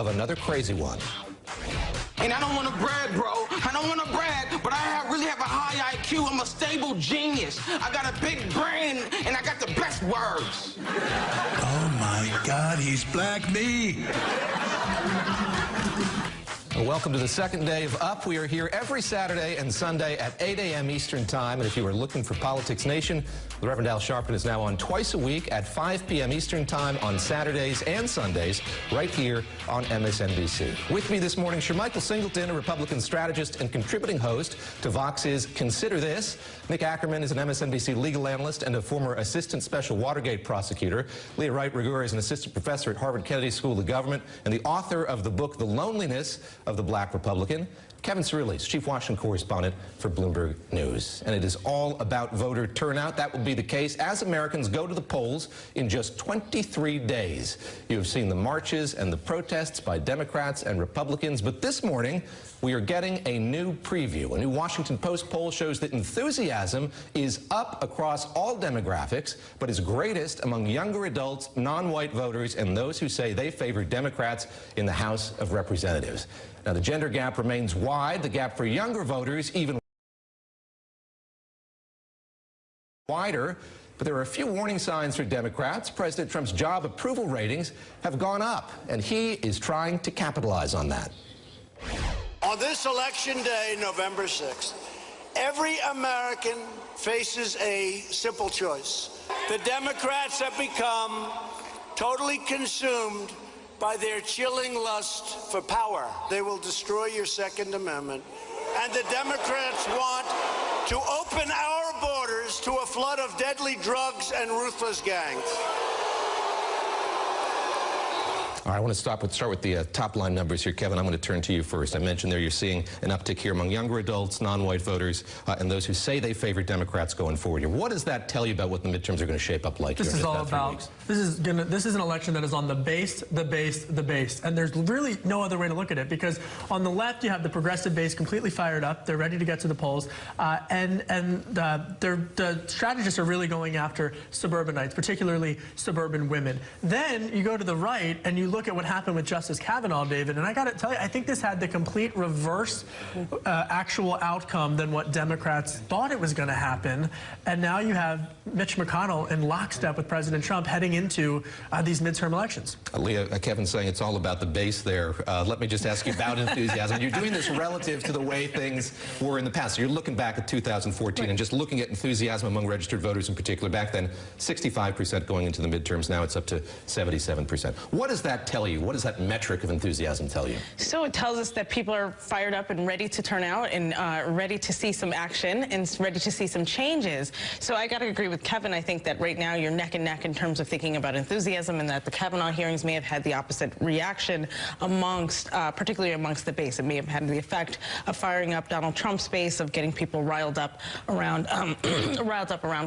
of another crazy one. And I don't want to brag, bro. I don't want to brag, but I really have a high IQ. I'm a stable genius. I got a big brain, and I got the best words. Oh, my God, he's black me. Welcome to the second day of Up. We are here every Saturday and Sunday at 8 a.m. Eastern Time. And if you are looking for Politics Nation, the Reverend Al Sharpton is now on twice a week at 5 p.m. Eastern Time on Saturdays and Sundays right here on MSNBC. With me this morning, Michael Singleton, a Republican strategist and contributing host to Vox's Consider This. Nick Ackerman is an MSNBC legal analyst and a former assistant special Watergate prosecutor. Leah Wright-Rigueur is an assistant professor at Harvard Kennedy School of Government and the author of the book The Loneliness of the Black Republican. Kevin Cirilli, chief Washington correspondent for Bloomberg News. And it is all about voter turnout. That will be the case as Americans go to the polls in just 23 days. You have seen the marches and the protests by Democrats and Republicans, but this morning we are getting a new preview. A new Washington Post poll shows that enthusiasm is up across all demographics, but is greatest among younger adults, non-white voters, and those who say they favor Democrats in the House of Representatives. Now, the gender gap remains wide. The gap for younger voters even wider. But there are a few warning signs for Democrats. President Trump's job approval ratings have gone up, and he is trying to capitalize on that. On this election day, November 6th, every American faces a simple choice. The Democrats have become totally consumed by their chilling lust for power. They will destroy your Second Amendment. And the Democrats want to open our borders to a flood of deadly drugs and ruthless gangs. All right, I want to start with the top-line numbers here. Kevin, I'm going to turn to you first. I mentioned there you're seeing an uptick here among younger adults, non-white voters, and those who say they favor Democrats going forward here. What does that tell you about what the midterms are going to shape up like? This is all about, this is an election that is on the base, and there's really no other way to look at it, because on the left you have the progressive base completely fired up. They're ready to get to the polls, the strategists are really going after suburbanites, particularly suburban women. Then you go to the right and you look at what happened with Justice Kavanaugh, David, and I got to tell you, I think this had the complete reverse actual outcome than what Democrats thought it was going to happen. And now you have Mitch McConnell in lockstep with President Trump heading into these midterm elections. Leah, Kevin's saying it's all about the base there. Let me just ask you about enthusiasm. You're doing this relative to the way things were in the past. So you're looking back at 2014 and just looking at enthusiasm among registered voters in particular. Back then, 65% going into the midterms. Now it's up to 77%. What does that tell you? What does that metric of enthusiasm tell you? So it tells us that people are fired up and ready to turn out and ready to see some action and ready to see some changes. So I got to agree with Kevin. I think that right now you're neck and neck in terms of thinking about enthusiasm, and that the Kavanaugh hearings may have had the opposite reaction amongst, particularly amongst the base. It may have had the effect of firing up Donald Trump's base, of getting people riled up around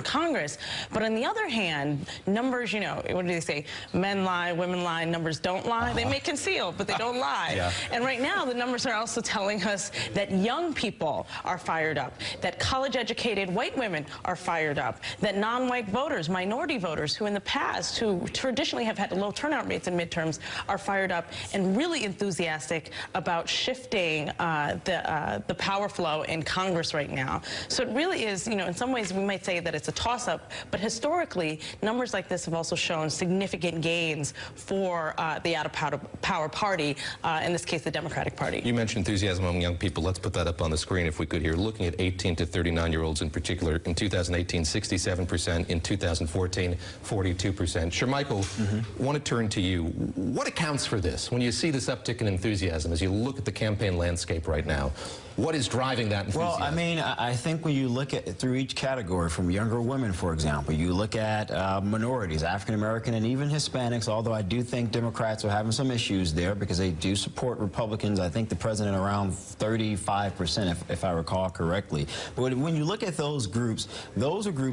Congress. But on the other hand, numbers, you know, what do they say? Men lie, women lie, numbers don't lie. They may conceal, but they don't lie. Yeah. And right now, the numbers are also telling us that young people are fired up, that college-educated white women are fired up, that non-white voters, minority voters, who in the past, who traditionally have had low turnout rates in midterms, are fired up and really enthusiastic about shifting the power flow in Congress right now. So it really is, you know, in some ways we might say that it's a toss-up, but historically, numbers like this have also shown significant gains for the out-of-power party, in this case, the Democratic Party. You mentioned enthusiasm among young people. Let's put that up on the screen if we could here. Looking at 18 to 39-year-olds in particular, in 2018, 67%. In 2014, 42%. Michael, I want to turn to you. What accounts for this? When you see this uptick in enthusiasm, as you look at the campaign landscape right now, what is driving that enthusiasm? Well, I mean, I think when you look at through each category, from younger women, for example, you look at minorities, African-American and even Hispanics, although I do think Democrats are having some issues there because they do support Republicans. I think the president around 35%, if I recall correctly. But when you look at those are groups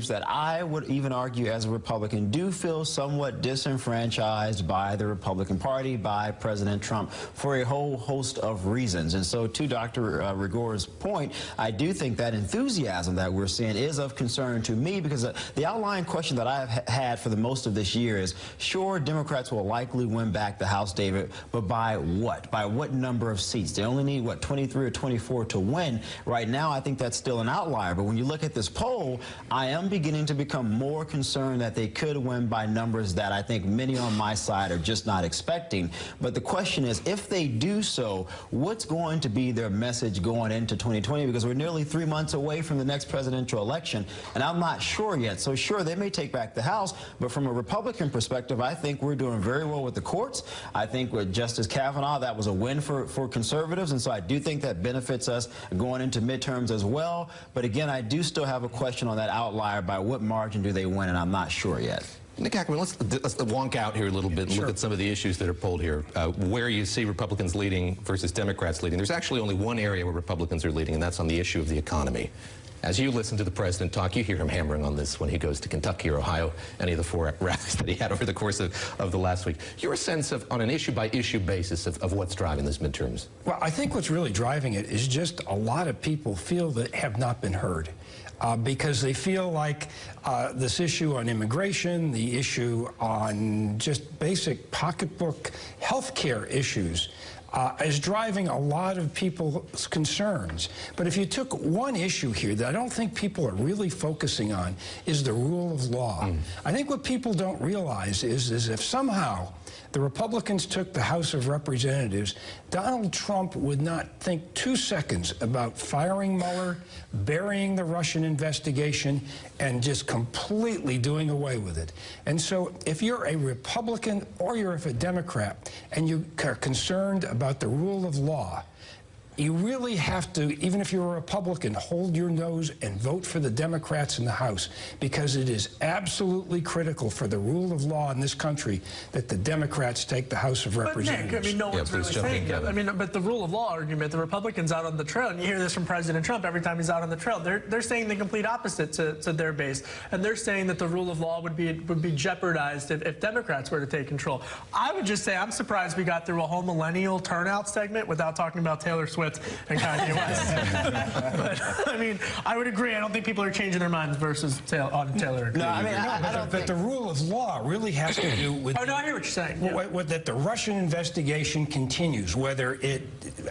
that I would even argue as a Republican do feel somewhat disenfranchised by the Republican Party, by President Trump, for a whole host of reasons. And so to Dr. Rigor's point, I do think that enthusiasm that we're seeing is of concern to me, because the outlying question that I've had for the most of this year is, sure, Democrats will likely win back the House, David, but by what? By what number of seats? They only need, what, 23 or 24 to win. Right now, I think that's still an outlier. But when you look at this poll, I am beginning to become more concerned that they could win by numbers that I think many on my side are just not expecting. But the question is, if they do so, what's going to be their message going into 2020? Because we're nearly 3 months away from the next presidential election, and I'm not sure yet. So sure, they may take back the House, but from a Republican perspective, I think we're doing very well with the courts. I think with Justice Kavanaugh, that was a win for conservatives, and so I do think that benefits us going into midterms as well. But again, I do still have a question on that outlier. By what margin do they win? And I'm not sure yet. Nick Ackerman, let's wonk out here a little bit and look at some of the issues that are pulled here, where you see Republicans leading versus Democrats leading. There's actually only one area where Republicans are leading, and that's on the issue of the economy. As you listen to the president talk, you hear him hammering on this when he goes to Kentucky or Ohio, any of the 4 rallies that he had over the course of the last week. Your sense of, on an issue-by-issue basis, of what's driving this midterms? Well, I think what's really driving it is just a lot of people feel that have not been heard. Because they feel like this issue on immigration, the issue on just basic pocketbook health care issues, is driving a lot of people's concerns. But if you took one issue here that I don't think people are really focusing on, is the rule of law. I think what people don't realize is if somehow the Republicans took the House of Representatives, Donald Trump would not think 2 seconds about firing Mueller, burying the Russian investigation, and just completely doing away with it. And so if you're a Republican or you're a Democrat and you are concerned about the rule of law, you really have to, even if you're a Republican, hold your nose and vote for the Democrats in the House, because it is absolutely critical for the rule of law in this country that the Democrats take the House of Representatives. But Nick, I mean, no one's really saying that. I mean, but the rule of law argument, the Republicans out on the trail, and you hear this from President Trump every time he's out on the trail, they're saying the complete opposite to their base, and they're saying that the rule of law would be jeopardized if Democrats were to take control. I would just say I'm surprised we got through a whole millennial turnout segment without talking about Taylor Swift and Kanye West. But, I mean, I would agree. I don't think people are changing their minds versus on Taylor. No, I mean, I don't think the rule of law really has to do with... Oh, no, I hear what you're saying. That the Russian investigation continues, whether it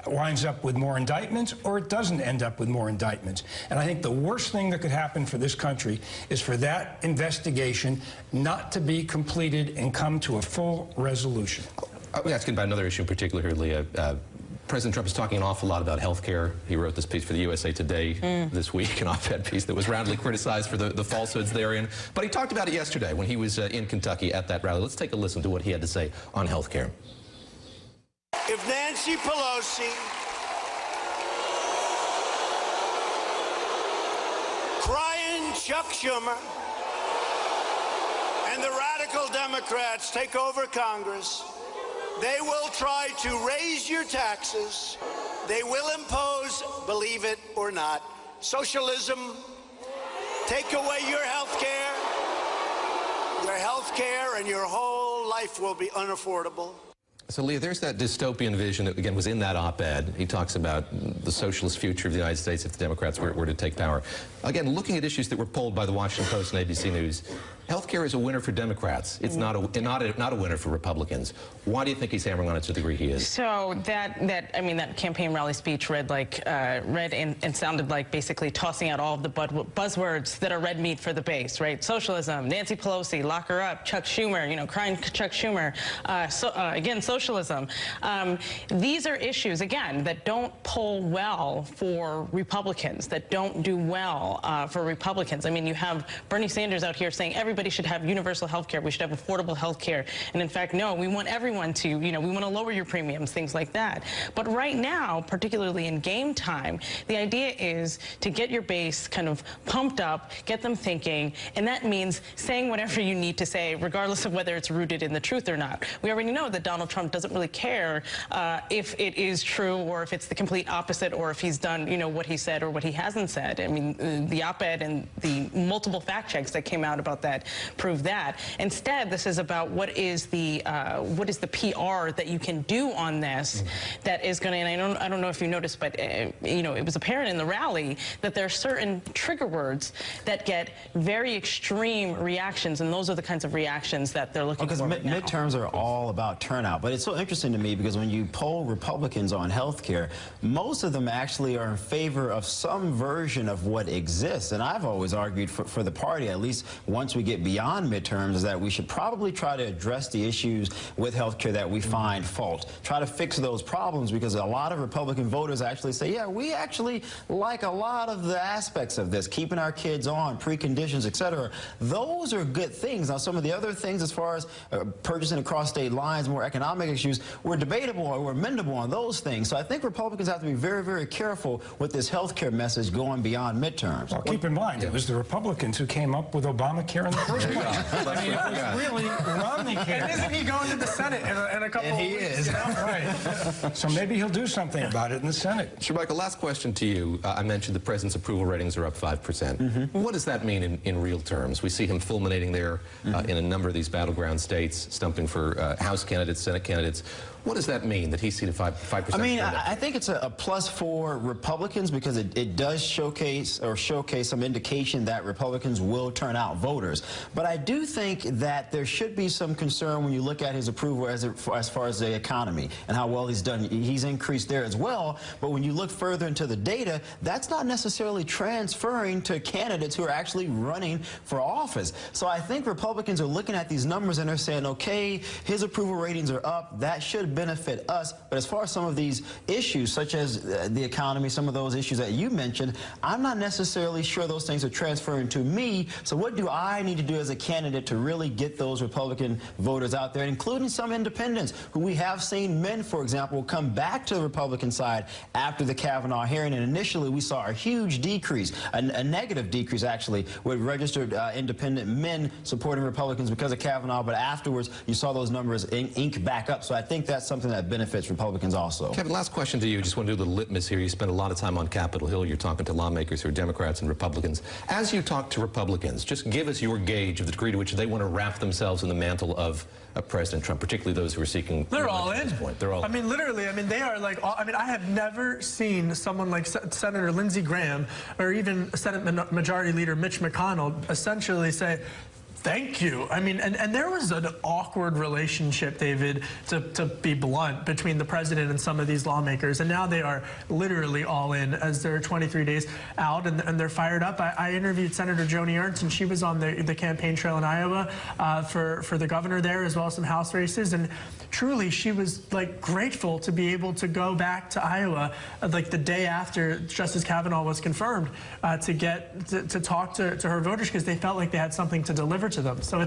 winds up with more indictments or it doesn't end up with more indictments. And I think the worst thing that could happen for this country is for that investigation not to be completed and come to a full resolution. I'll be asking about another issue in particular here, Leah. President Trump is talking an awful lot about health care. He wrote this piece for the USA Today this week, an op-ed piece that was roundly criticized for the falsehoods therein. But he talked about it yesterday when he was in Kentucky at that rally. Let's take a listen to what he had to say on health care. If Nancy Pelosi crying Chuck Schumer and the radical Democrats take over Congress, they will try to raise your taxes. They will impose, believe it or not, socialism, take away your health care, and your whole life will be unaffordable. So, Leah, there's that dystopian vision that, again, was in that op-ed. He talks about the socialist future of the United States if the Democrats were to take power. Again, looking at issues that were polled by the Washington Post and ABC News, health care is a winner for Democrats. It's not a winner for Republicans. Why do you think he's hammering on it to the degree he is? So that campaign rally speech read and sounded like basically tossing out all of the buzzwords that are red meat for the base, right? Socialism, Nancy Pelosi, lock her up, Chuck Schumer, you know, crying Chuck Schumer, again, socialism. These are issues, again, that don't poll well for Republicans, that don't do well for Republicans. I mean, you have Bernie Sanders out here saying everybody should have universal health care. We should have affordable health care. And in fact, no, we want everyone to, you know, we want to lower your premiums, things like that. But right now, particularly in game time, the idea is to get your base kind of pumped up, get them thinking, and that means saying whatever you need to say, regardless of whether it's rooted in the truth or not. We already know that Donald Trump Trump doesn't really care if it is true or if it's the complete opposite or if he's done, you know, what he said or what he hasn't said. I mean, the op-ed and the multiple fact checks that came out about that prove that. Instead, this is about what is the PR that you can do on this that is going to, and I don't know if you noticed, but you know, it was apparent in the rally that there are certain trigger words that get very extreme reactions, and those are the kinds of reactions that they're looking for right now. Midterms are all about turnout, but it's so interesting to me because when you poll Republicans on health care, most of them actually are in favor of some version of what exists, and I've always argued for the party, at least once we get beyond midterms, is that we should probably try to address the issues with health care that we find fault. Try to fix those problems, because a lot of Republican voters actually say, yeah, we actually like a lot of the aspects of this, keeping our kids on, preconditions, etc. Those are good things. Now, some of the other things, as far as purchasing across state lines, more economic issues, we're debatable or we're amendable on those things. So I think Republicans have to be very, very careful with this health care message going beyond midterms. Well, keep in mind, it was the Republicans who came up with Obamacare in the first place. I mean, it was really Romney care. And isn't he going to the Senate in a couple of weeks? Is. You know? Right. So maybe he'll do something about it in the Senate. Sure, Michael, last question to you. I mentioned the president's approval ratings are up 5%. What does that mean in real terms? We see him fulminating there in a number of these battleground states, stumping for House candidates, Senate candidates. What does that mean, that he's seen a 5%? I mean, I think it's a plus for Republicans, because it does showcase some indication that Republicans will turn out voters. But I do think that there should be some concern when you look at his approval as far as the economy and how well he's done. He's increased there as well. But when you look further into the data, that's not necessarily transferring to candidates who are actually running for office. So I think Republicans are looking at these numbers and they're saying, okay, his approval ratings are up. That should benefit us. But as far as some of these issues, such as the economy, some of those issues that you mentioned, I'm not necessarily sure those things are transferring to me. So what do I need to do as a candidate to really get those Republican voters out there, including some independents who we have seen, men, for example, come back to the Republican side after the Kavanaugh hearing. And initially we saw a huge decrease, a negative decrease actually, with registered independent men supporting Republicans because of Kavanaugh. But afterwards you saw those numbers ink back up. So I think that's something that benefits Republicans also. Kevin, last question to you. Just want to do a little litmus here. You spend a lot of time on Capitol Hill. You're talking to lawmakers who are Democrats and Republicans. As you talk to Republicans, just give us your gauge of the degree to which they want to wrap themselves in the mantle of President Trump, particularly those who are seeking... They're all in. At this point. They're all in. I mean, literally, I mean, they are like, I mean, I have never seen someone like Senator Lindsey Graham or even Senate Majority Leader Mitch McConnell essentially say, thank you. I mean, and there was an awkward relationship, David, to be blunt, between the president and some of these lawmakers. And now they are literally all in as they're 23 days out and they're fired up. I interviewed Senator Joni Ernst, and she was on the campaign trail in Iowa for the governor there, as well as some House races. And truly, she was like grateful to be able to go back to Iowa like the day after Justice Kavanaugh was confirmed to talk to her voters, because they felt like they had something to deliver to them. So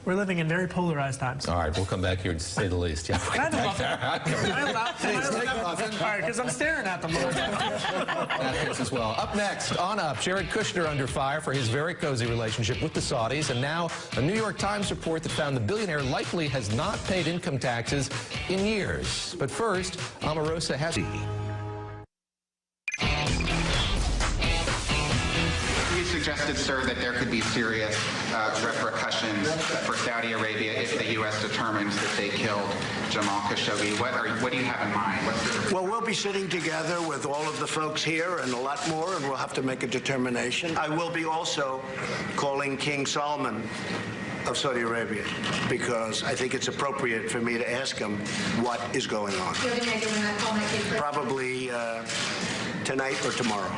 we're living in very polarized times. All right, we'll come back here to say the least. Yeah. Can I have a muffin? All right, because I'm staring at them. That as well. Up next, on Up, Jared Kushner under fire for his very cozy relationship with the Saudis, and now a New York Times report that found the billionaire likely has not paid income taxes in years. But first, Omarosa has... Suggested, sir, that there could be serious repercussions for Saudi Arabia if the U.S. determines that they killed Jamal Khashoggi. What do you have in mind? Well, we'll be sitting together with all of the folks here and a lot more, and we'll have to make a determination. I will be also calling King Salman of Saudi Arabia, because I think it's appropriate for me to ask him what is going on. Probably tonight or tomorrow.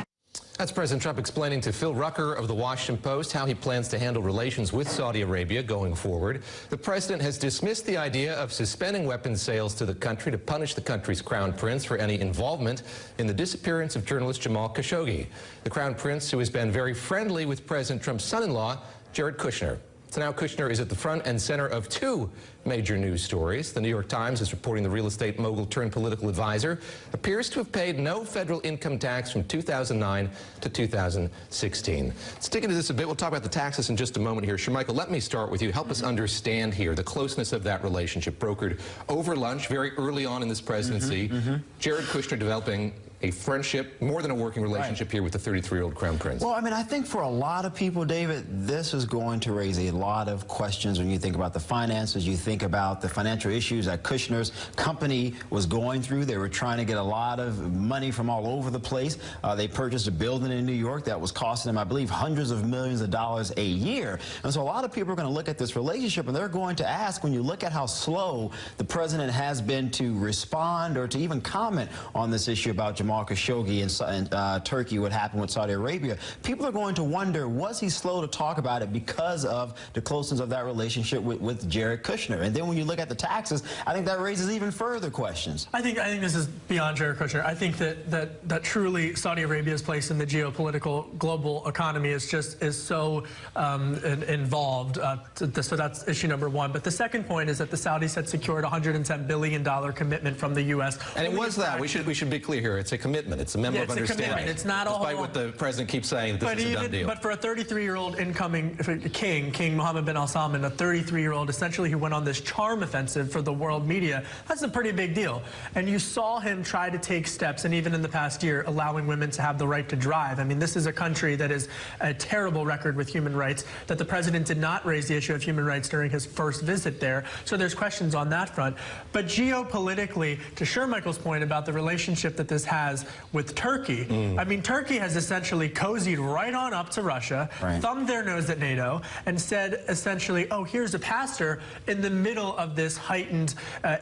That's President Trump explaining to Phil Rucker of The Washington Post how he plans to handle relations with Saudi Arabia going forward. The president has dismissed the idea of suspending weapons sales to the country to punish the country's crown prince for any involvement in the disappearance of journalist Jamal Khashoggi. The crown prince, who has been very friendly with President Trump's son-in-law, Jared Kushner. So now Kushner is at the front and center of two major news stories. The New York Times is reporting the real estate mogul turned political advisor appears to have paid no federal income tax from 2009 to 2016. Sticking to this a bit, we'll talk about the taxes in just a moment here. Shermichael, let me start with you. Help us understand here the closeness of that relationship brokered over lunch very early on in this presidency. Jared Kushner developing a friendship, more than a working relationship here with the 33-year-old Crown Prince. Well, I mean, I think for a lot of people, David, this is going to raise a lot of questions when you think about the finances, you think about the financial issues that Kushner's company was going through. They were trying to get a lot of money from all over the place. They purchased a building in New York that was costing them, I believe, hundreds of millions of dollars a year. And so a lot of people are going to look at this relationship and they're going to ask, when you look at how slow the president has been to respond or to even comment on this issue about Jamal Khashoggi and Turkey, what happened with Saudi Arabia, people are going to wonder, was he slow to talk about it because of the closeness of that relationship with Jared Kushner? And then when you look at the taxes, I think that raises even further questions. I think this is beyond Jared Kushner. I think that truly Saudi Arabia's place in the geopolitical global economy is so involved. So that's issue number one. But the second point is that the Saudis had secured a $110 billion commitment from the U.S. And it was that. We should be clear here. It's a commitment. It's a memo of understanding. Commitment. It's not despite what the president keeps saying, that this is a done deal. But for a 33-year-old incoming King Mohammed bin Al-Salman, a 33-year-old essentially who went on this charm offensive for the world media, that's a pretty big deal. And you saw him try to take steps, and even in the past year, allowing women to have the right to drive. I mean, this is a country that is a terrible record with human rights, that the president did not raise the issue of human rights during his first visit there. So there's questions on that front. But geopolitically, to Shermichael's point about the relationship that this has with Turkey, I mean, Turkey has essentially cozied right on up to Russia, thumbed their nose at NATO, and said essentially, oh, here's a pastor in the middle of this heightened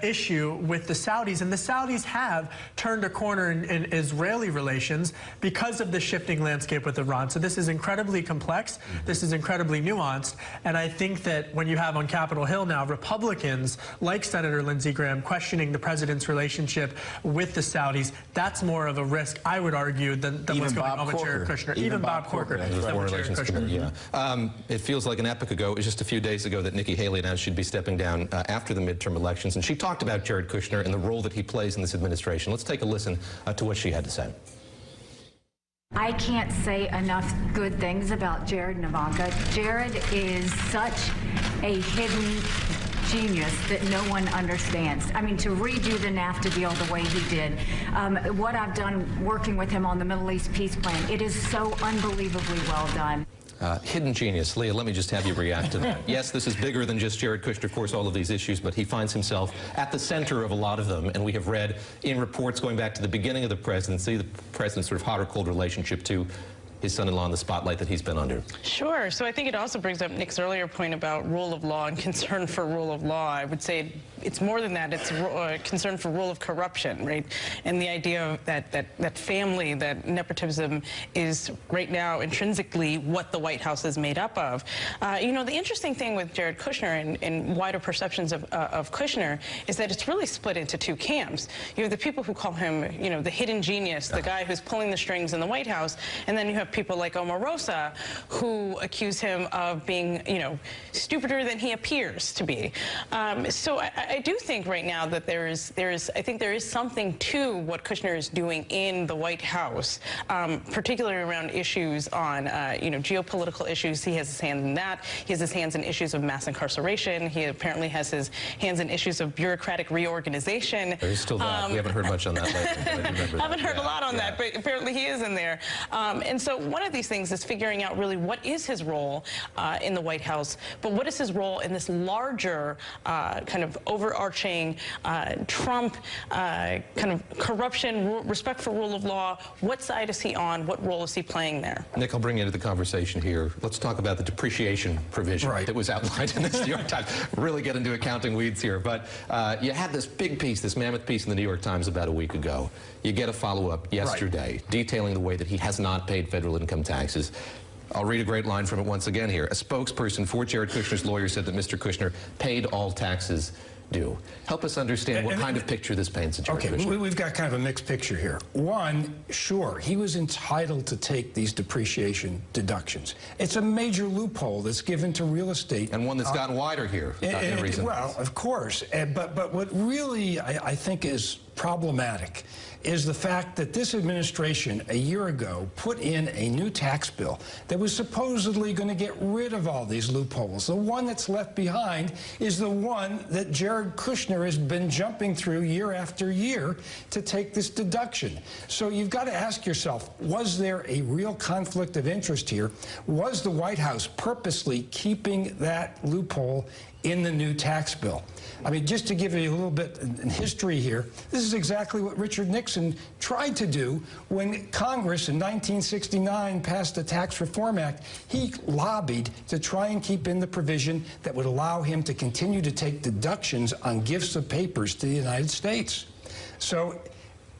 issue with the Saudis. And the Saudis have turned a corner in Israeli relations because of the shifting landscape with Iran. So this is incredibly complex. This is incredibly nuanced. And I think that when you have on Capitol Hill now Republicans like Senator Lindsey Graham questioning the president's relationship with the Saudis, that's more of a risk, I would argue, than what's going on with Jared Kushner. Even Bob Corker. It feels like an epoch ago, it was just a few days ago that Nikki Haley announced she'd be stepping down after the midterm elections, and she talked about Jared Kushner and the role that he plays in this administration. Let's take a listen to what she had to say. I can't say enough good things about Jared and Ivanka. Jared is such a hidden genius that no one understands. I mean, to redo the NAFTA deal the way he did, what I've done working with him on the Middle East peace plan, it is so unbelievably well done. Hidden genius. Leah, let me just have you react to that. Yes, this is bigger than just Jared Kushner, of course, all of these issues, but he finds himself at the center of a lot of them, and we have read in reports going back to the beginning of the presidency, the president's sort of hot or cold relationship to his son-in-law in the spotlight that he's been under. Sure. So I think it also brings up Nick's earlier point about rule of law and concern for rule of law. I would say it's more than that. It's concern for rule of corruption, right? And the idea of that family, that nepotism is right now intrinsically what the White House is made up of. You know, the interesting thing with Jared Kushner and wider perceptions of Kushner is that it's really split into two camps. You have the people who call him, you know, the hidden genius, the guy who's pulling the strings in the White House, and then you have people like Omarosa who accuse him of being, you know, stupider than he appears to be. So I do think right now that I think there is something to what Kushner is doing in the White House, particularly around issues on, you know, geopolitical issues. He has his hand in that. He has his hands in issues of mass incarceration. He apparently has his hands in issues of bureaucratic reorganization. There's still that. We haven't heard much on that lately. I haven't heard a lot on that, but apparently he is in there. And so one of these things is figuring out really what is his role in the White House, but what is his role in this larger kind of overarching Trump kind of corruption, respect for rule of law. What side is he on? What role is he playing there? Nick, I'll bring you into the conversation here. Let's talk about the depreciation provision that was outlined in this New York Times. Really get into accounting weeds here, but you had this big piece, this mammoth piece in the New York Times about a week ago. You get a follow-up yesterday detailing the way that he has not paid federal income taxes. I'll read a great line from it once again here. A spokesperson for Jared Kushner's lawyer said that Mr. Kushner paid all taxes do? Help us understand what kind of picture this paints of Jared Kushner. We've got kind of a mixed picture here. One, sure, he was entitled to take these depreciation deductions. It's a major loophole that's given to real estate. And one that's gotten wider here. Well, of course. But what really I think is problematic is the fact that this administration a year ago put in a new tax bill that was supposedly going to get rid of all these loopholes. The one that's left behind is the one that Jared Kushner has been jumping through year after year to take this deduction. So you've got to ask yourself, was there a real conflict of interest here? Was the White House purposely keeping that loophole in the new tax bill? I mean, just to give you a little bit in history here, this is exactly what Richard Nixon tried to do when Congress in 1969 passed the Tax Reform Act. He lobbied to try and keep in the provision that would allow him to continue to take deductions on gifts of papers to the United States. So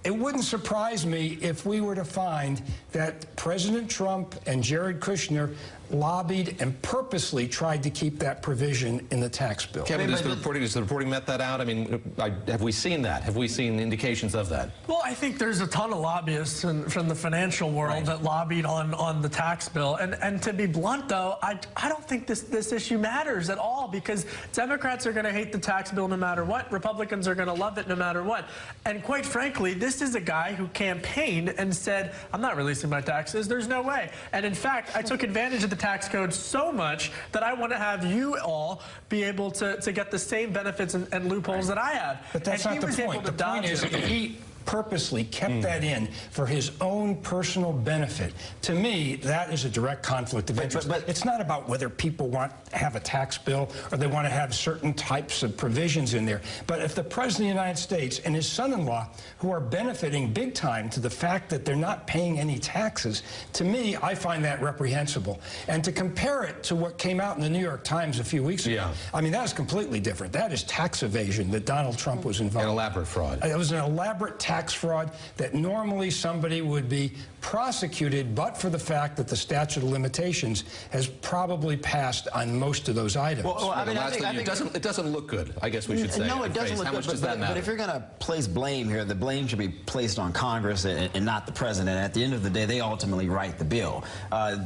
it wouldn't surprise me if we were to find that President Trump and Jared Kushner lobbied and purposely tried to keep that provision in the tax bill. Kevin, does the reporting met that out? I mean, have we seen that? Have we seen indications of that? Well, I think there's a ton of lobbyists from the financial world that lobbied on the tax bill. And to be blunt, though, I don't think this issue matters at all, because Democrats are going to hate the tax bill no matter what. Republicans are going to love it no matter what. And quite frankly, this is a guy who campaigned and said, I'm not releasing my taxes. There's no way. And in fact, I took advantage of the tax code so much that I want to have you all be able to get the same benefits and loopholes that I have. But that's not the point. The point is that he purposely kept that in for his own personal benefit. To me, that is a direct conflict of interest. But it's not about whether people want to have a tax bill or they want to have certain types of provisions in there. But if the President of the United States and his son-in-law, who are benefiting big time to the fact that they're not paying any taxes, to me, I find that reprehensible. And to compare it to what came out in the New York Times a few weeks ago, I mean, that is completely different. That is tax evasion that Donald Trump was involved in. An elaborate fraud. It was an elaborate tax fraud that normally somebody would be prosecuted, but for the fact that the statute of limitations has probably passed on most of those items. Well, I mean, it doesn't look good, I guess we should say. No, it doesn't look good. Does that matter? But if you're going to place blame here, the blame should be placed on Congress and not the president. At the end of the day, they ultimately write the bill.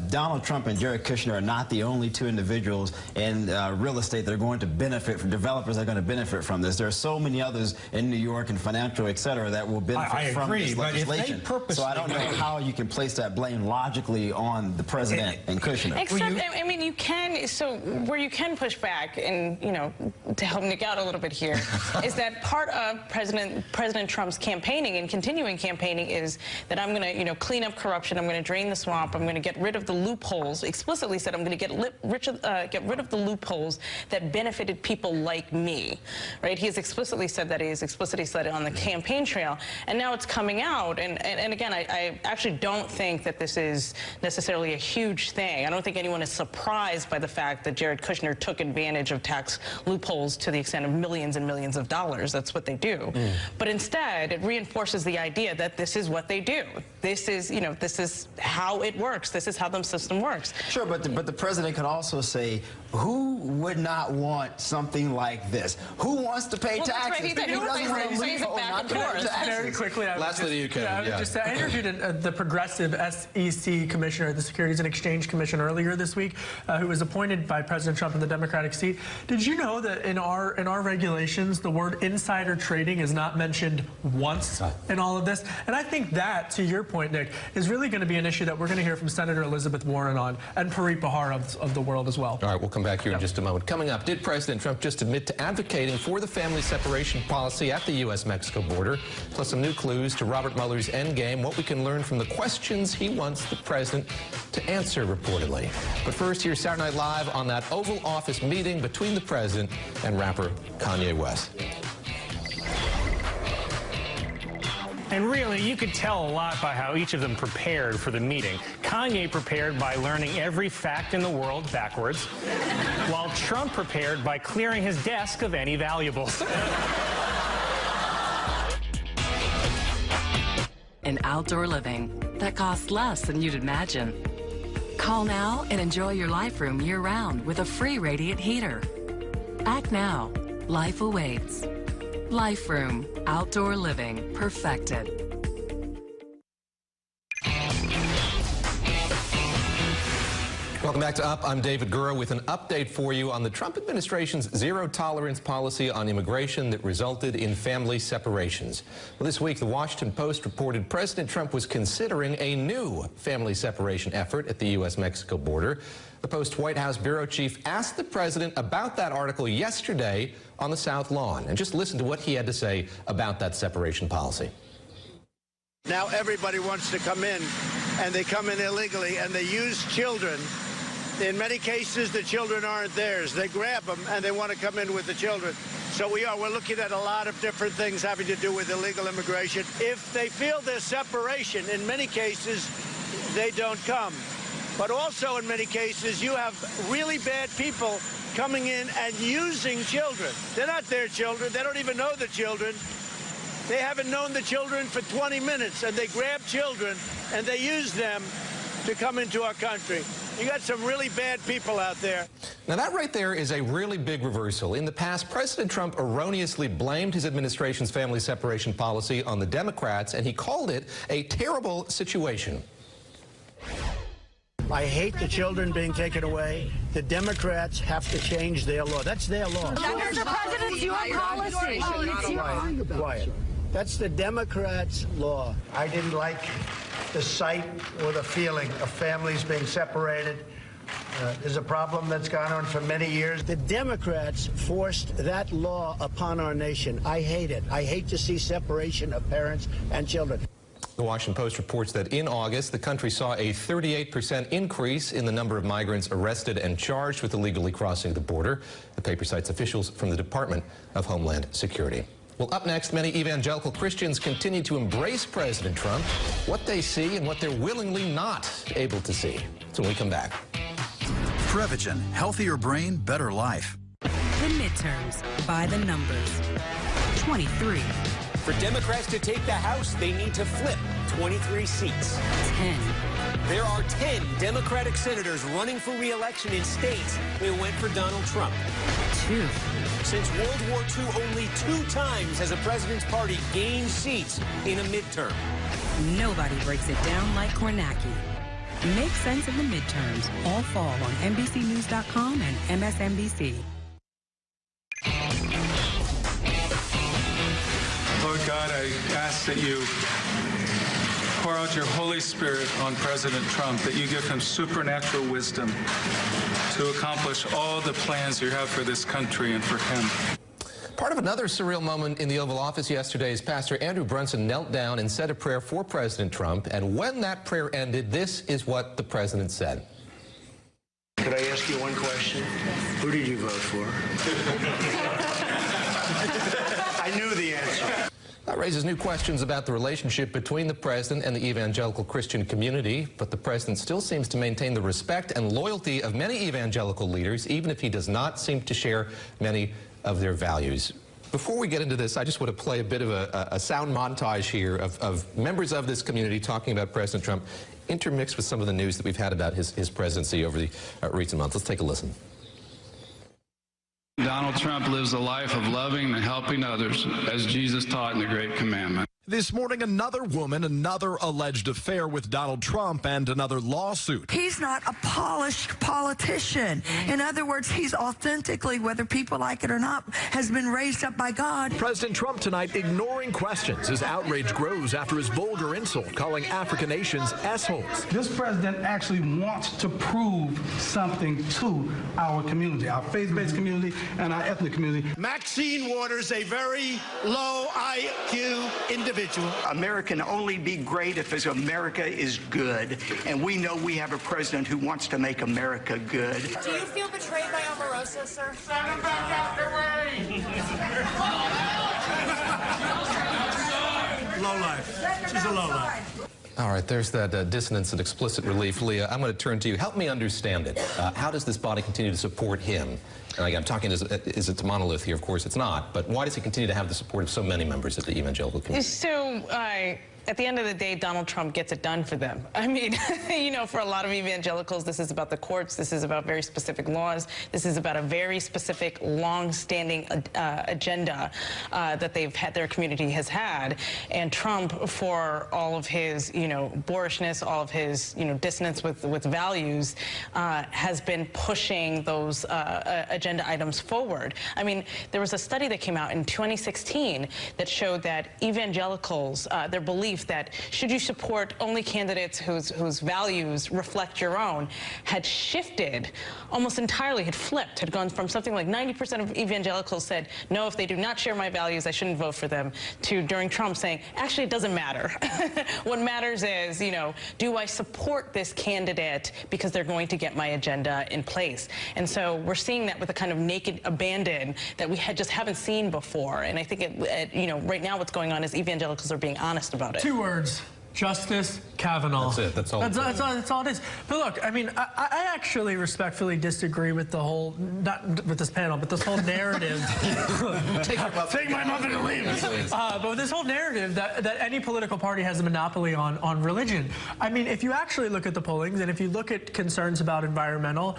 Donald Trump and Jared Kushner are not the only two individuals in real estate that are going to benefit from, developers that are going to benefit from this. There are so many others in New York and financial, et cetera, that will benefit from this legislation. So I don't know how you can place that blame logically on the president and Kushner. Except, I mean, you can, so where you can push back and, you know, to help Nick out a little bit here, is that part of President Trump's campaigning and continuing campaigning is that I'm going to, you know, clean up corruption, I'm going to drain the swamp, I'm going to get rid of the loopholes, explicitly said I'm going to get rid of the loopholes that benefited people like me, right? He has explicitly said that. He has explicitly said it on the campaign trail, and now it's coming out, and again, I actually don't think that this is necessarily a huge thing. I don't think anyone is surprised by the fact that Jared Kushner took advantage of tax loopholes to the extent of millions and millions of dollars. That's what they do. But instead, it reinforces the idea that this is what they do. This is, you know, this is how it works. This is how the system works. Sure, but the president could also say, who would not want something like this? Who wants to pay taxes? Very quickly, lastly to you, Kevin. I interviewed the progressive SEC commissioner, the Securities and Exchange Commission, earlier this week, who was appointed by President Trump in the Democratic seat. Did you know that in our regulations, the word insider trading is not mentioned once in all of this? And I think that, to your point, Nick, is really going to be an issue that we're going to hear from Senator Elizabeth Warren on, and Preet Bharara of the world as well. All right, we'll come back here in just a moment. Coming up, did President Trump just admit to advocating for the family separation policy at the U.S.-Mexico border? Plus some new clues to Robert Mueller's endgame, what we can learn from the questions he wants the president to answer, reportedly. But first, here's Saturday Night Live on that Oval Office meeting between the president and rapper Kanye West. And really, you could tell a lot by how each of them prepared for the meeting. Kanye prepared by learning every fact in the world backwards, while Trump prepared by clearing his desk of any valuables. And outdoor living that costs less than you'd imagine. Call now and enjoy your life room year-round with a free radiant heater. Act now. life awaits. Life Room, outdoor living, perfected. Welcome back to Up. I'm David Gura with an update for you on the Trump administration's zero-tolerance policy on immigration that resulted in family separations. Well, this week, the Washington Post reported President Trump was considering a new family separation effort at the U.S.-Mexico border. The Post White House bureau chief asked the president about that article yesterday on the South Lawn. And just listen to what he had to say about that separation policy. Now everybody wants to come in, and they come in illegally, and they use children. In many cases, the children aren't theirs. They grab them, and they want to come in with the children. So we're looking at a lot of different things having to do with illegal immigration. If they feel there's separation, in many cases, they don't come. But also, in many cases, you have really bad people coming in and using children. They're not their children. They don't even know the children. They haven't known the children for 20 minutes, and they grab children, and they use them to come into our country. You got some really bad people out there. Now, that right there is a really big reversal. In the past, President Trump erroneously blamed his administration's family separation policy on the Democrats, and he called it a terrible situation. I hate the children being taken away. The Democrats have to change their law. That's their law. That is the president's your policy. Quiet. That's the Democrats' law. I didn't like the sight or the feeling of families being separated. There's a problem that's gone on for many years. The Democrats forced that law upon our nation. I hate it. I hate to see separation of parents and children. The Washington Post reports that in August, the country saw a 38% increase in the number of migrants arrested and charged with illegally crossing the border. The paper cites officials from the Department of Homeland Security. Well, up next, many evangelical Christians continue to embrace President Trump, what they see and what they're willingly not able to see. So when we come back. Prevagen, healthier brain, better life. The midterms by the numbers. 23. For Democrats to take the House, they need to flip 23 seats. 10. There are 10 Democratic senators running for re-election in states that went for Donald Trump. 2. Since World War II, only 2 times has a president's party gained seats in a midterm. Nobody breaks it down like Kornacki. Make sense of the midterms all fall on NBCNews.com and MSNBC. Lord God, I ask that you pour out your Holy Spirit on President Trump, that you give him supernatural wisdom to accomplish all the plans you have for this country and for him. Part of another surreal moment in the Oval Office yesterday is Pastor Andrew Brunson knelt down and said a prayer for President Trump, and when that prayer ended, this is what the president said. Could I ask you one question? Who did you vote for? I knew the answer. That raises new questions about the relationship between the president and the evangelical Christian community, but the president still seems to maintain the respect and loyalty of many evangelical leaders, even if he does not seem to share many of their values. Before we get into this, I just want to play a bit of a sound montage here of members of this community talking about President Trump, intermixed with some of the news that we've had about his presidency over the recent months. Let's take a listen. Donald Trump lives a life of loving and helping others, as Jesus taught in the Great Commandment. This morning, another woman, another alleged affair with Donald Trump, and another lawsuit. He's not a polished politician. In other words, he's authentically, whether people like it or not, has been raised up by God. President Trump tonight ignoring questions as outrage grows after his vulgar insult, calling African nations assholes. This president actually wants to prove something to our community, our faith-based community and our ethnic community. Maxine Waters, a very low IQ individual. America can only be great if America is good, and we know we have a president who wants to make America good. Do you feel betrayed by Omarosa, sir? Send him back out the way! Low life. She's a low life. All right, there's that dissonance and explicit relief. Leah, I'm going to turn to you. Help me understand it. How does this body continue to support him? And again, I'm talking, is it a monolith here? Of course it's not. But why does he continue to have the support of so many members of the evangelical community? So at the end of the day, Donald Trump gets it done for them. I mean, you know, for a lot of evangelicals, this is about the courts. This is about very specific laws. This is about a very specific, long-standing agenda that they've had, their community has had. And Trump, for all of his, you know, boorishness, all of his, you know, dissonance with values, has been pushing those agenda items forward. I mean, there was a study that came out in 2016 that showed that evangelicals, their belief that should you support only candidates whose values reflect your own, had shifted almost entirely, had flipped, had gone from something like 90% of evangelicals said, no, if they do not share my values, I shouldn't vote for them, to during Trump saying, actually, it doesn't matter. What matters is, you know, do I support this candidate because they're going to get my agenda in place? And so we're seeing that with a kind of naked abandon that we just haven't seen before. And I think, you know, right now what's going on is evangelicals are being honest about it. 2 words. Justice Kavanaugh. That's it. That's all. That's all it is. But look, I mean, I actually respectfully disagree with the whole, not with this panel, but this whole narrative. Take my muffin and leave. But with this whole narrative that any political party has a monopoly on religion. I mean, if you actually look at the pollings, and if you look at concerns about environmental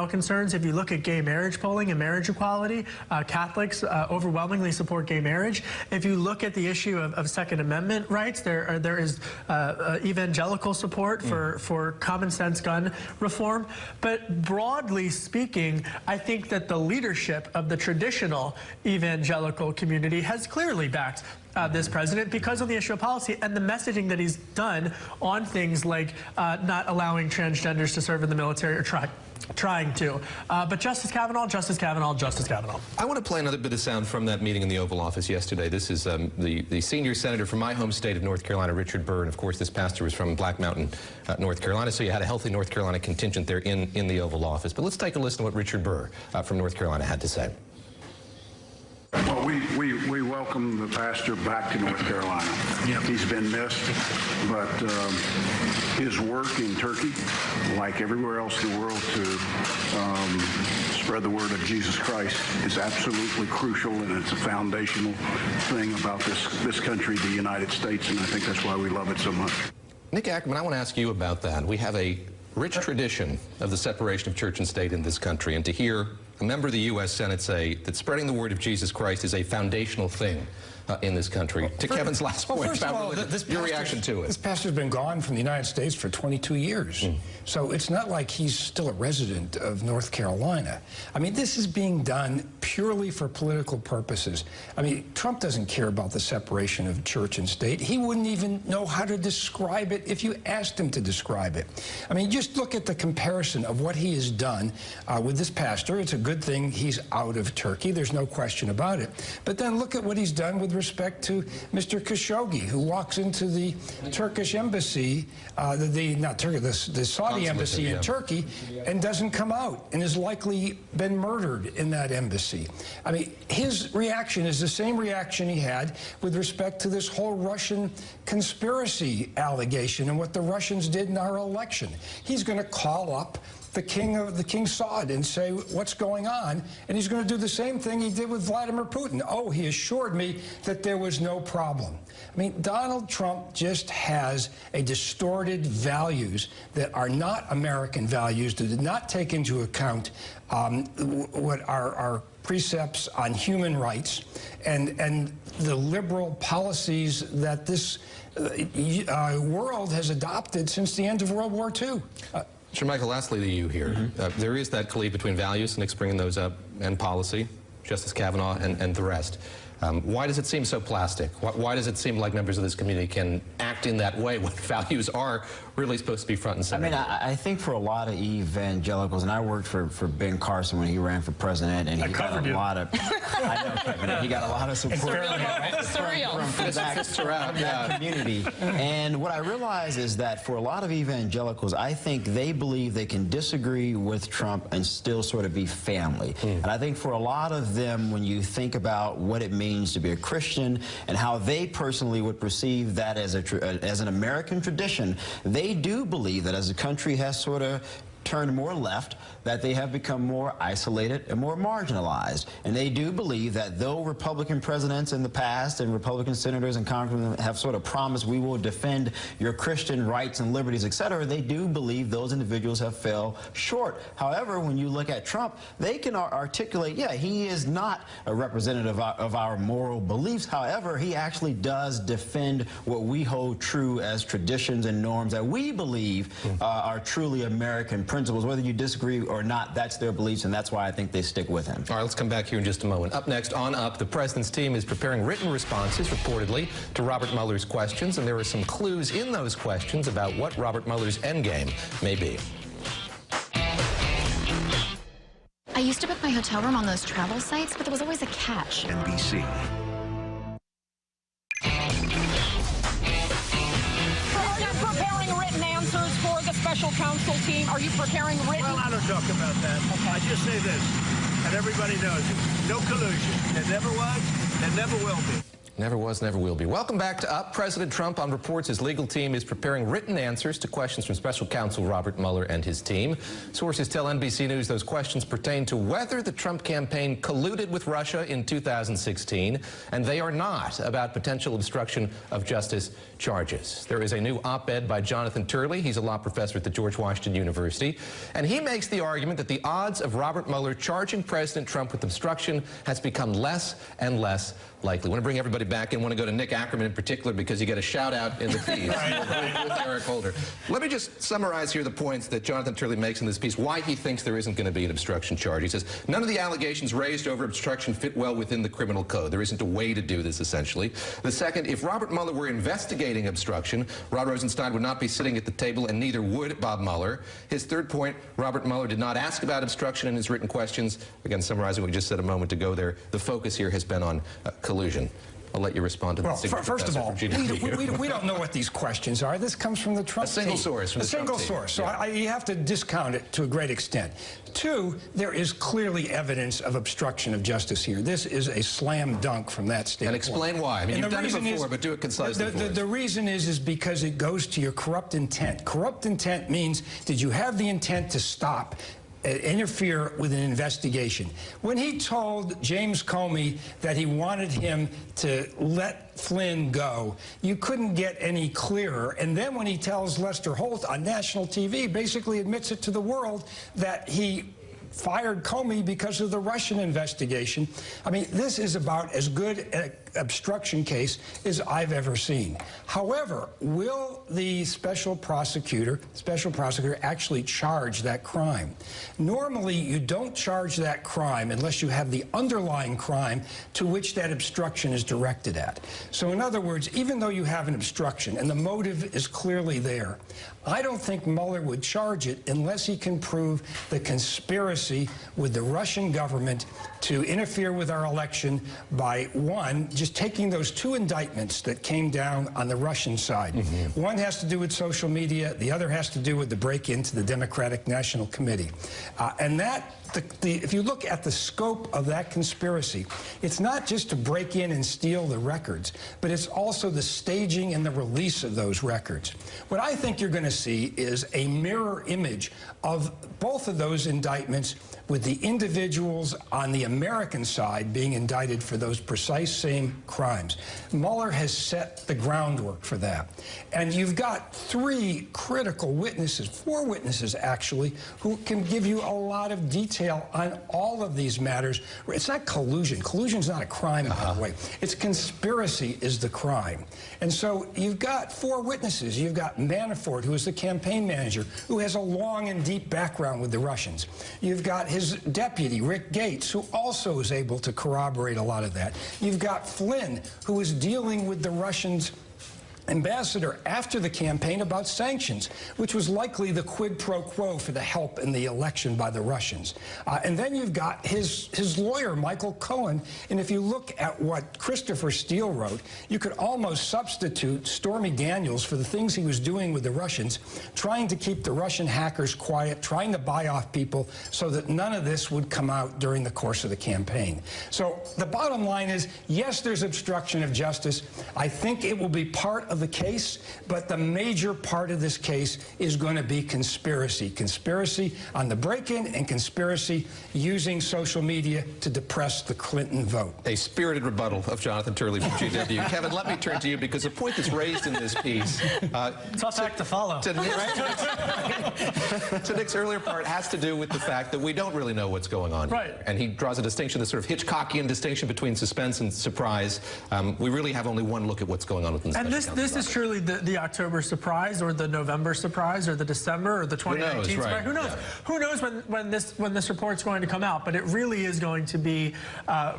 concerns, if you look at gay marriage polling and marriage equality, Catholics overwhelmingly support gay marriage. If you look at the issue of Second Amendment rights, there is evangelical support for common sense gun reform. But broadly speaking, I think that the leadership of the traditional evangelical community has clearly backed this president because of the issue of policy and the messaging that he's done on things like not allowing transgenders to serve in the military or trying to. But Justice Kavanaugh, Justice Kavanaugh, Justice Kavanaugh. I want to play another bit of sound from that meeting in the Oval Office yesterday. This is the senior senator from my home state of North Carolina, Richard Burr, and of course this pastor was from Black Mountain, North Carolina, so you had a healthy North Carolina contingent there in the Oval Office. But let's take a listen to what Richard Burr from North Carolina had to say. Well, we welcome the pastor back to North Carolina. Yep. He's been missed, but his work in Turkey, like everywhere else in the world, to spread the word of Jesus Christ is absolutely crucial, and it's a foundational thing about this country, the United States, and I think that's why we love it so much. Nick Ackerman, I want to ask you about that. We have a rich tradition of the separation of church and state in this country, and to hear a member of the U.S. Senate say that spreading the word of Jesus Christ is a foundational thing in this country. Well, to Kevin's last point about your reaction to it. This pastor's been gone from the United States for 22 years. So it's not like he's still a resident of North Carolina. I mean, this is being done purely for political purposes. I mean, Trump doesn't care about the separation of church and state. He wouldn't even know how to describe it if you asked him to describe it. I mean, just look at the comparison of what he has done with this pastor. It's a good thing he's out of Turkey. There's no question about it. But then look at what he's done with respect to Mr. Khashoggi, who walks into the Turkish embassy, the Saudi embassy in Turkey, and doesn't come out, and has likely been murdered in that embassy. I mean, his reaction is the same reaction he had with respect to this whole Russian conspiracy allegation and what the Russians did in our election. He's going to call up the King Saud and say, what's going on? And he's going to do the same thing he did with Vladimir Putin. Oh, he assured me that there was no problem. I mean, Donald Trump just has a distorted values that are not American values, that did not take into account what our precepts on human rights and the liberal policies that this world has adopted since the end of World War II. Sir Michael, lastly to you here. There is that cleave between values, Nick's bringing those up, and policy, Justice Kavanaugh, and the rest. Why does it seem so plastic? Why does it seem like members of this community can act in that way when values are really supposed to be front and center? I mean, I think for a lot of evangelicals, and I worked for Ben Carson when he ran for president, and he got a lot of, I know, Kevin, he got a lot of support from that community. And what I realize is that for a lot of evangelicals, I think they believe they can disagree with Trump and still sort of be family. And I think for a lot of them, when you think about what it means to be a Christian and how they personally would perceive that as an American tradition, they do believe that as the country has sort of turned more left, that they have become more isolated and more marginalized. And they do believe that though Republican presidents in the past and Republican senators and congressmen have sort of promised we will defend your Christian rights and liberties, etc., they do believe those individuals have fell short. However, when you look at Trump, they can articulate, yeah, he is not a representative of our moral beliefs. However, he actually does defend what we hold true as traditions and norms that we believe are truly American principles. Whether you disagree or not, that's their beliefs, and that's why I think they stick with him. All right, let's come back here in just a moment. Up next, on Up, the president's team is preparing written responses, reportedly, to Robert Mueller's questions, and there are some clues in those questions about what Robert Mueller's endgame may be. I used to book my hotel room on those travel sites, but there was always a catch. NBC. Are you preparing written answers for the special counsel team? Are you preparing written? Well, I don't talk about that. Okay. I just say this, and everybody knows it. No collusion. There never was, there never will be. Never was, never will be. Welcome back to Up. President Trump on reports his legal team is preparing written answers to questions from special counsel Robert Mueller and his team. Sources tell NBC News those questions pertain to whether the Trump campaign colluded with Russia in 2016, and they are not about potential obstruction of justice charges. There is a new op-ed by Jonathan Turley. He's a law professor at the George Washington University, and he makes the argument that the odds of Robert Mueller charging President Trump with obstruction has become less and less likely. I want to bring everybody back and want to go to Nick Ackerman in particular because you get a shout out in the piece with Eric Holder. Let me just summarize here the points that Jonathan Turley makes in this piece, why he thinks there isn't going to be an obstruction charge. He says, none of the allegations raised over obstruction fit well within the criminal code. There isn't a way to do this, essentially. The second, if Robert Mueller were investigating obstruction, Rod Rosenstein would not be sitting at the table, and neither would Bob Mueller. His third point, Robert Mueller did not ask about obstruction in his written questions. Again, summarizing what we just said a moment ago there, the focus here has been on collusion. I'll let you respond to that. Well, first of all, we don't know what these questions are. This comes from the Trump team. A single source from the Trump team. A single source. So you have to discount it to a great extent. Two, there is clearly evidence of obstruction of justice here. This is a slam dunk from that standpoint. And explain why. I mean, you've done it before, but do it concisely for us. The reason is because it goes to your corrupt intent. Corrupt intent means, did you have the intent to stop, interfere with an investigation? When he told James Comey that he wanted him to let Flynn go, you couldn't get any clearer. And then when he tells Lester Holt on national TV, basically admits it to the world that he fired Comey because of the Russian investigation. I mean, this is about as good an obstruction case as I've ever seen. However, will the special prosecutor actually charge that crime? Normally, you don't charge that crime unless you have the underlying crime to which that obstruction is directed at. So in other words, even though you have an obstruction and the motive is clearly there, I don't think Mueller would charge it unless he can prove the conspiracy with the Russian government to interfere with our election by, one, just taking those two indictments that came down on the Russian side. One has to do with social media, the other has to do with the break-in to the Democratic National Committee. And that, if you look at the scope of that conspiracy, it's not just to break in and steal the records, but it's also the staging and the release of those records. What I think you're going to see is a mirror image of both of those indictments, with the individuals on the American side being indicted for those precise same crimes. Mueller has set the groundwork for that. And you've got three critical witnesses, four witnesses actually, who can give you a lot of detail on all of these matters. It's not collusion. Collusion's not a crime, by the way. It's conspiracy is the crime. And so you've got four witnesses. You've got Manafort, who is the campaign manager, who has a long and deep background with the Russians. You've got his deputy, Rick Gates, who also is able to corroborate a lot of that. You've got Flynn, who is dealing with the Russians' ambassador after the campaign about sanctions, which was likely the quid pro quo for the help in the election by the Russians. And then you've got his lawyer, Michael Cohen. And if you look at what Christopher Steele wrote, you could almost substitute Stormy Daniels for the things he was doing with the Russians, trying to keep the Russian hackers quiet, trying to buy off people so that none of this would come out during the course of the campaign. So the bottom line is, yes, there's obstruction of justice. I think it will be part of of the case, but the major part of this case is going to be conspiracy. Conspiracy on the break-in and conspiracy using social media to depress the Clinton vote. A spirited rebuttal of Jonathan Turley from GW. Kevin, let me turn to you because the point that's raised in this piece... tough act to follow. To Nick's earlier part has to do with the fact that we don't really know what's going on. Right. Here. And he draws a distinction, the sort of Hitchcockian distinction between suspense and surprise. We really have only one look at what's going on within the And this is truly the October surprise, or the November surprise, or the December, or the 2019 surprise. Who knows? Yeah. Who knows when this report's going to come out? But it really is going to be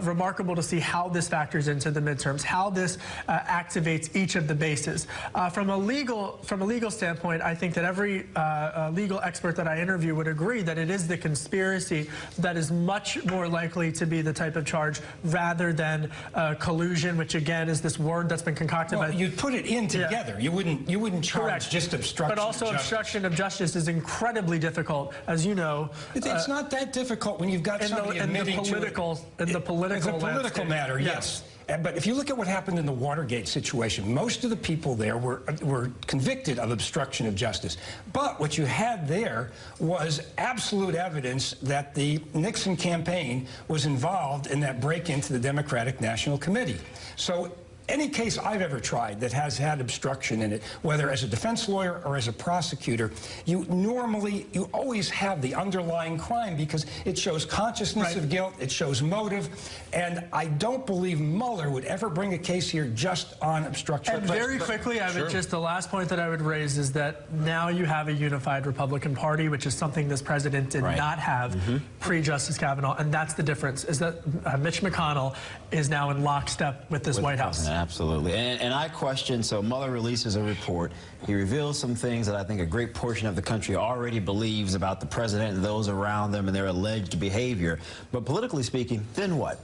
remarkable to see how this factors into the midterms, how this activates each of the bases. From a legal standpoint, I think that every legal expert that I interview would agree that it is the conspiracy that is much more likely to be the type of charge rather than collusion, which again is this word that's been concocted. Well, you'd put it in together. Yeah. You wouldn't charge Correct. just obstruction. But also obstruction of justice is incredibly difficult, as you know. It's not that difficult when you've got somebody admitting to it. In the political It's a political matter, yes. But if you look at what happened in the Watergate situation, most of the people there were convicted of obstruction of justice. But what you had there was absolute evidence that the Nixon campaign was involved in that break into the Democratic National Committee. So any case I've ever tried that has had obstruction in it, whether as a defense lawyer or as a prosecutor, you always have the underlying crime because it shows consciousness of guilt, it shows motive, and I don't believe Mueller would ever bring a case here just on obstruction. And very quickly, I would just, the last point that I would raise is that now you have a unified Republican Party, which is something this president did not have pre-Justice Kavanaugh, and that's the difference, is that Mitch McConnell is now in lockstep with this White House. Absolutely. And I question, so Mueller releases a report. He reveals some things that I think a great portion of the country already believes about the president and those around them and their alleged behavior. But politically speaking, then what?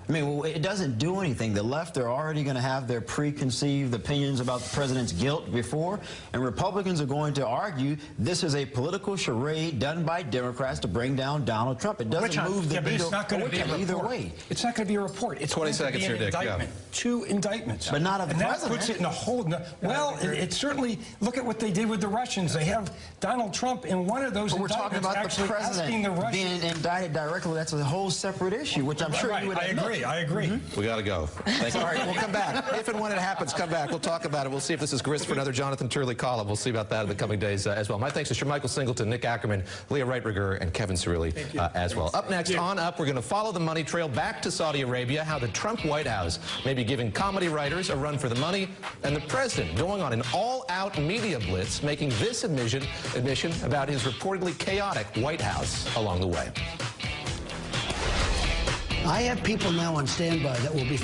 I mean, it doesn't do anything. The left are already going to have their preconceived opinions about the president's guilt before, and Republicans are going to argue this is a political charade done by Democrats to bring down Donald Trump. It doesn't move the needle. It's not going to be either way. It's not going to be a report. It's 20 seconds here, Dick. Indictment. Two indictments. But not of the president. And that puts it in a whole... Well, it certainly... Look at what they did with the Russians. They have Donald Trump in one of those but we're talking about the president being indicted directly. That's a whole separate issue, which I'm sure you would admit. I agree. We got to go. Thank you. All right, we'll come back. If and when it happens, come back. We'll talk about it. We'll see if this is grist for another Jonathan Turley column. We'll see about that in the coming days as well. My thanks to Michael Singleton, Nick Ackerman, Leah Reitberger, and Kevin Cirilli as well. Up next, on Up, we're going to follow the money trail back to Saudi Arabia, how the Trump White House may be giving comedy writers a run for the money, and the president going on an all-out media blitz, making this admission about his reportedly chaotic White House along the way. I have people now on standby that will be